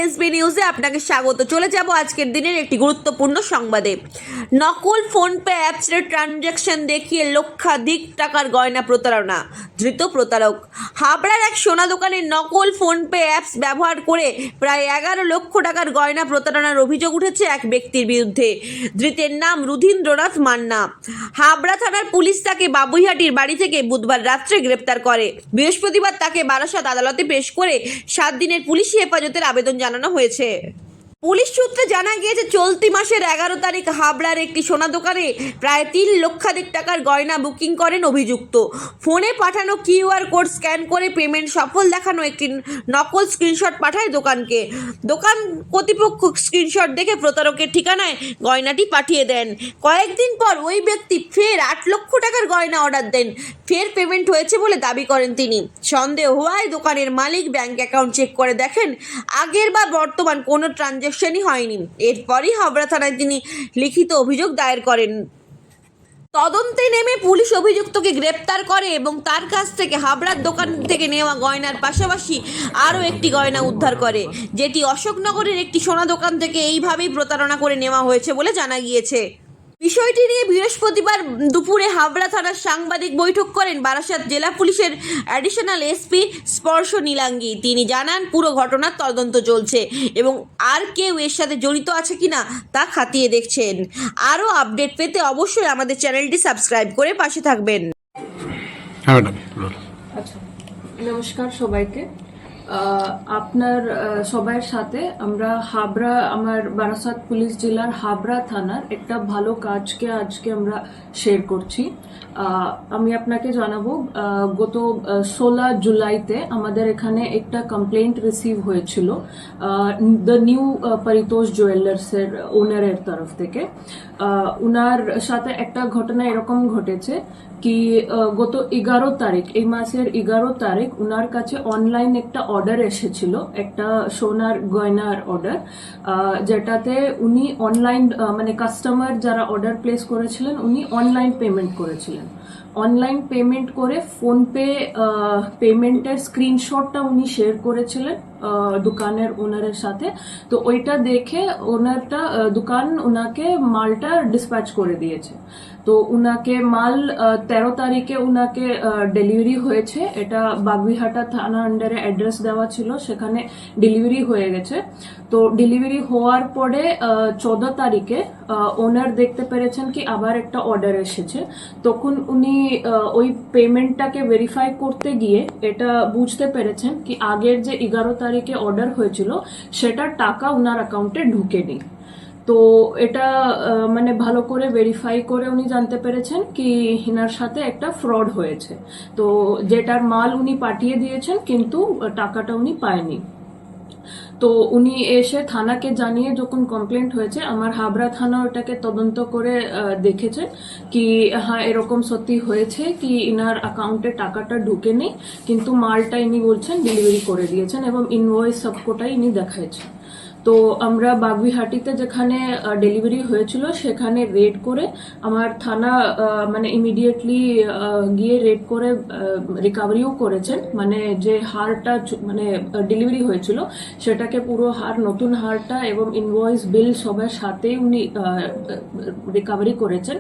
SB নিউজে আপনাকে স্বাগত। চলে যাব আজকের দিনের একটি গুরুত্বপূর্ণ সংবাদে। নকল ফোনপে অ্যাপসের ট্রানজ্যাকশন দেখিয়ে লক্ষাধিক টাকার গয়না প্রতারণা, ধৃত প্রতারক। হাবড়ার এক সোনা দোকানে নকল ফোনপে অ্যাপস ব্যবহার করে প্রায় 11 লক্ষ টাকার গয়না প্রতারণার অভিযোগ উঠেছে এক ব্যক্তির বিরুদ্ধে। ধৃতের নাম রুধীন্দ্রনাথ মান্না। হাবড়া থানার পুলিশ তাকে বাবুইহাটির বাড়ি থেকে বুধবার রাত্রে গ্রেপ্তার করে। বৃহস্পতিবার তাকে বারাসাত আদালতে পেশ করে 7 দিনের পুলিশি হেফাজতের আবেদন জানানো হয়েছে। পুলিশ সূত্রে জানা গিয়েছে, চলতি মাসের 11 তারিখ হাবড়ার একটি সোনা দোকানে প্রায় 3 লক্ষাধিক টাকার গয়না বুকিং করেন অভিযুক্ত। ফোনে পাঠানো কিউআর কোড স্ক্যান করে পেমেন্ট সফল দেখানো একটি নকল স্ক্রিনশট পাঠায় দোকানকে। দোকান কর্তৃপক্ষ স্ক্রিনশট দেখে প্রতারকের ঠিকানায় গয়নাটি পাঠিয়ে দেন। কয়েকদিন পর ওই ব্যক্তি ফের 8 লক্ষ টাকার গয়না অর্ডার দেন। ফের পেমেন্ট হয়েছে বলে দাবি করেন তিনি। সন্দেহ হওয়ায় দোকানের মালিক ব্যাংক অ্যাকাউন্ট চেক করে দেখেন আগের বা বর্তমান কোনো ট্রানজ্যাকশনই হয়নি। এরপরই হাবড়া থানায় তিনি লিখিত অভিযোগ দায়ের করেন। তদন্তে নেমে পুলিশ অভিযুক্তকে গ্রেপ্তার করে এবং তার কাছ থেকে হাবড়ার দোকান থেকে নেওয়া গয়নার পাশাপাশি আরও একটি গয়না উদ্ধার করে, যেটি অশোকনগরের একটি সোনা দোকান থেকে এইভাবেই প্রতারণা করে নেওয়া হয়েছে বলে জানা গিয়েছে। বিষয়টি নিয়ে বৃহস্পতিবার দুপুরে হাবড়া থানার সাংবাদিক বৈঠক করেন বারাসাত জেলা পুলিশের অ্যাডিশনাল এসপি স্পর্শ নীলাঙ্গী। তিনি জানান, পুরো ঘটনার তদন্ত চলছে এবং আর কেউ এর সাথে জড়িত আছে কিনা তা খতিয়ে দেখছেন। আরও আপডেট পেতে অবশ্যই আমাদের চ্যানেলটি সাবস্ক্রাইব করে পাশে থাকবেন। আচ্ছা, নমস্কার সবাইকে। আপনার সবার সাথে আমরা হাবড়া, আমার বারাসাত পুলিশ জেলার হাবড়া থানার একটা ভালো কাজকে আজকে আমরা শেয়ার করছি। আমি আপনাকে জানাবো, গত 16 জুলাইতে আমাদের এখানে একটা কমপ্লেন্ট রিসিভ হয়েছিল দ্য নিউ পরিতোষ জুয়েলার্সের ওনারের তরফ থেকে। উনার সাথে একটা ঘটনা এরকম ঘটেছে কি গত 11 তারিখ, এই মাসের 11 তারিখ উনার কাছে অনলাইন একটা অর্ডার এসেছিল, একটা সোনার গয়নার অর্ডার, যেটাতে উনি অনলাইন মানে কাস্টমার যারা অর্ডার প্লেস করেছিলেন উনি অনলাইন পেমেন্ট করেছিলেন। অনলাইন পেমেন্ট করে ফোনপে পেমেন্টের স্ক্রিনশটটা উনি শেয়ার করেছিলেন দোকানের ওনারের সাথে। তো ওইটা দেখে ওনারটা দোকান ওনাকে মালটা ডিসপ্যাচ করে দিয়েছে। তো উনাকে মাল 13 তারিখে উনাকে ডেলিভারি হয়েছে। এটা বাগুইহাটা থানা আন্ডারে অ্যাড্রেস দেওয়া ছিল, সেখানে ডেলিভারি হয়ে গেছে। তো ডেলিভারি হওয়ার পরে 14 তারিখে ওনার দেখতে পেরেছেন কি আবার একটা অর্ডার এসেছে। তখন উনি ওই পেমেন্টটাকে ভেরিফাই করতে গিয়ে এটা বুঝতে পেরেছেন কি আগের যে 11 তারিখে অর্ডার হয়েছিল সেটার টাকা উনার অ্যাকাউন্টে ঢুকেনি। তো এটা মানে ভালো করে ভেরিফাই করে উনি জানতে পেরেছেন কি হিনার সাথে একটা ফ্রড হয়েছে। তো যেটার মাল উনি পাঠিয়ে দিয়েছেন কিন্তু টাকাটা উনি পায়নি। তো উনি এসে থানাকে জানিয়ে যখন কমপ্লেন্ট হয়েছে, আমার হাবড়া থানা ওটাকে তদন্ত করে দেখেছে কি হ্যাঁ এরকম সত্যি হয়েছে কি ইনার অ্যাকাউন্টে টাকাটা ঢুকে নেই, কিন্তু মালটা ইনি বলছেন ডেলিভারি করে দিয়েছেন এবং ইনভয়েস সবকটাই ইনি দেখাচ্ছেন। তো আমরা বাগুইহাটিতে যেখানে ডেলিভারি হয়েছিল সেখানে রেড করে আমার থানা মানে ইমিডিয়েটলি গিয়ে রেড করে রিকভারিও করেছেন। মানে যে হারটা মানে ডেলিভারি হয়েছিল সেটাকে পুরো হার, নতুন হারটা এবং ইনভয়েস বিল সবার সাথেই উনি রিকভারি করেছেন।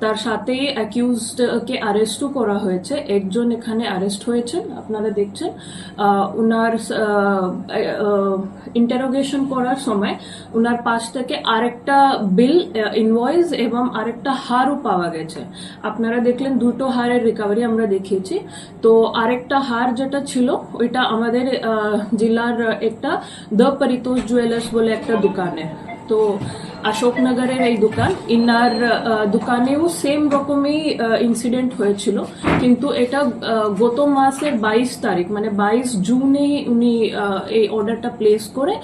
তার সাথেই অ্যাকিউজডকে অ্যারেস্টও করা হয়েছে। একজন এখানে অ্যারেস্ট হয়েছেন, আপনারা দেখছেন। উনার ইন্টারোগেশন করার সময় উনার পাশ থেকে আরেকটা বিল, ইনভয়েস এবং আরেকটা হারও পাওয়া গেছে। আপনারা দেখলেন দুটো হারের রিকভারি আমরা দেখিয়েছি। তো আরেকটা হার যেটা ছিল ওইটা আমাদের জেলার একটা দ্য পরিতোষ জুয়েলার্স বলে একটা দোকানের। তো অশোকনগরের এই দোকান, ইনার দোকানেও সেম রকমই ইনসিডেন্ট হয়েছিল, কিন্তু এটা গত মাসের 22 তারিখ মানে 22 জুনেই উনি এই অর্ডারটা প্লেস করে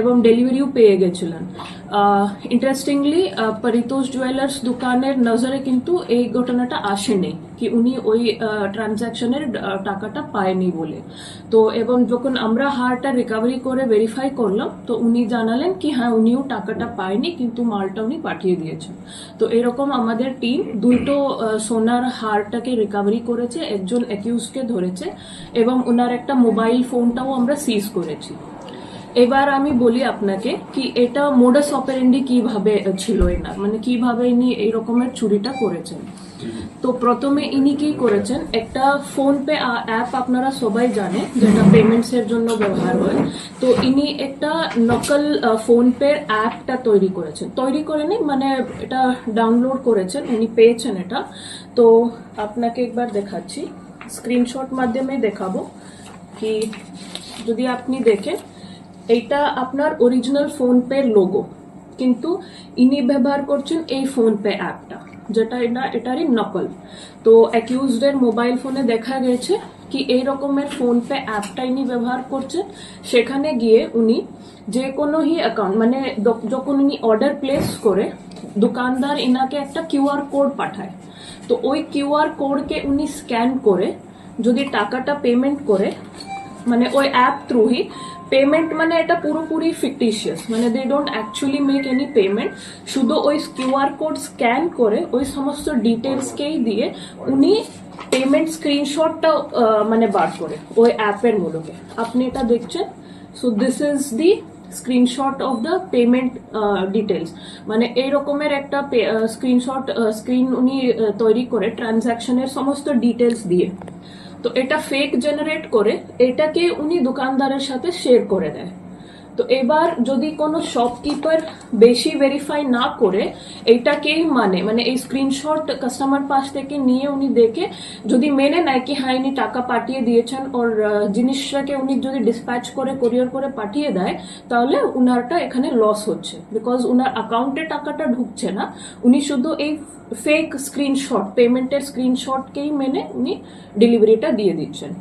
এবং ডেলিভারিও পেয়ে গেছিলেন। ইন্টারেস্টিংলি পরিতোষ জুয়েলার্স দোকানের নজরে কিন্তু এই ঘটনাটা আসেনি কি উনি ওই ট্রানজাকশনের টাকাটা পায়নি বলে। তো এবং যখন আমরা হারটা রিকভারি করে ভেরিফাই করলাম তো উনি জানালেন কি হ্যাঁ উনিও টাকাটা পায়নি কিন্তু মালটা উনি পাঠিয়ে দিয়েছেন। তো এরকম আমাদের টিম দুটো সোনার হারটাকে রিকভারি করেছে, একজন অ্যাকিউজকে ধরেছে এবং ওনার একটা মোবাইল ফোনটাও আমরা সিজ করেছি। এবার আমি বলি আপনাকে কি এটা মোডাস অপারেন্ডি কিভাবে ছিল এনার, মানে কিভাবে ইনি এই রকমের চুরিটা করেছেন। তো প্রথমে ইনি কি করেছেন, একটা ফোন পে অ্যাপ আপনারা সবাই জানে যেটা পেমেন্টস এর জন্য ব্যবহার হয়। তো ইনি একটা নকল ফোন পে অ্যাপটা তৈরি করেছেন, তৈরি করেনি মানে এটা ডাউনলোড করেছেন, উনি পেয়েছেন এটা। তো আপনাকে একবার দেখাচ্ছি, স্ক্রিনশট মাধ্যমে দেখাবো কি যদি আপনি দেখেন এইটা আপনার অরিজিনাল ফোন পে লোগো, কিন্তু ইনি ব্যবহার করছেন এই ফোন পে অ্যাপটা যেটা এটারই নকল। তো অ্যাকিউজডের মোবাইল ফোনে দেখা গেছে কি এই রকমের ফোন পে অ্যাপটা ইনি ব্যবহার করছেন। সেখানে গিয়ে উনি যে কোনো হি অ্যাকাউন্ট মানে যখন উনি অর্ডার প্লেস করে দোকানদার ইনাকে একটা কিউআর কোড পাঠায়, তো ওই কিউআর কোডকে উনি স্ক্যান করে যদি টাকাটা পেমেন্ট করে, মানে ওই অ্যাপ থ্রু হি পেমেন্ট, মানে এটা পুরোপুরি ফিকটিশিয়াস, মানে they don't actually make any payment, শুধু ওই কিউআর কোড স্ক্যান করে ওই সমস্ত ডিটেলসকেই দিয়ে উনি পেমেন্ট স্ক্রিনশটটা মানে বার করে ওই অ্যাপের মূলকে আপনি এটা দেখছেন। So this is the screenshot of the payment details, মানে এই রকমের একটা স্ক্রিনশট স্ক্রিন উনি তৈরি করে ট্রানজাকশনের সমস্ত ডিটেলস দিয়ে। তো এটা ফেক জেনারেট করে এটাকে উনি দোকানদারের সাথে শেয়ার করে দেয়। তো এবার যদি কোনো শপকিপার বেশি ভেরিফাই না করে এইটাকেই মানে এই স্ক্রিনশট কাস্টমার পাশ থেকে নিয়ে উনি দেখে যদি মেনে নেয় কি হ্যাঁ ইনি টাকা পাঠিয়ে দিয়েছেন ওর জিনিসটাকে উনি যদি ডিসপ্যাচ করে কোরিয়ার করে পাঠিয়ে দেয়, তাহলে উনারটা এখানে লস হচ্ছে, বিকজ উনার অ্যাকাউন্টে টাকাটা ঢুকছে না, উনি শুধু এই ফেক স্ক্রিনশট পেমেন্টের স্ক্রিনশটকেই মেনে উনি ডেলিভারিটা দিয়ে দিচ্ছেন।